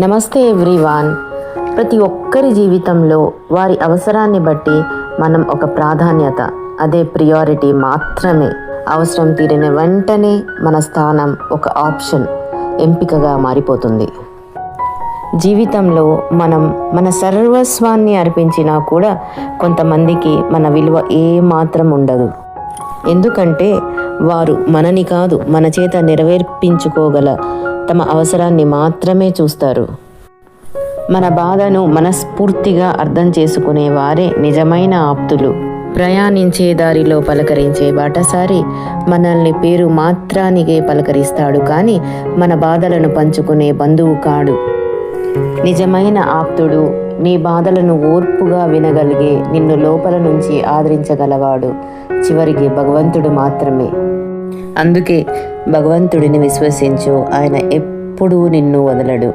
నమస్తే ఎవ్రీవాన్. ప్రతి ఒక్కరి జీవితంలో వారి అవసరాన్ని బట్టి మనం ఒక ప్రాధాన్యత, అదే ప్రియారిటీ మాత్రమే. అవసరం తీరిన వెంటనే మన స్థానం ఒక ఆప్షన్, ఎంపికగా మారిపోతుంది. జీవితంలో మనం మన సర్వస్వాన్ని అర్పించినా కూడా కొంతమందికి మన విలువ ఏమాత్రం ఉండదు. ఎందుకంటే వారు మనని కాదు, మన చేత నెరవేర్పించుకోగల తమ అవసరాన్ని మాత్రమే చూస్తారు. మన బాధను మనస్ఫూర్తిగా అర్థం చేసుకునే వారే నిజమైన ఆప్తులు. ప్రయాణించే దారిలో పలకరించే బాటసారి మనల్ని పేరు మాత్రానికే పలకరిస్తాడు, కానీ మన బాధలను పంచుకునే బంధువు కాడు. నిజమైన ఆప్తుడు నీ బాధలను ఓర్పుగా వినగలిగే, నిన్ను లోపల నుంచి ఆదరించగలవాడు చివరికి భగవంతుడు మాత్రమే. అందుకే భగవంతుడిని విశ్వసించు, ఆయన ఎప్పుడూ నిన్ను వదలడు.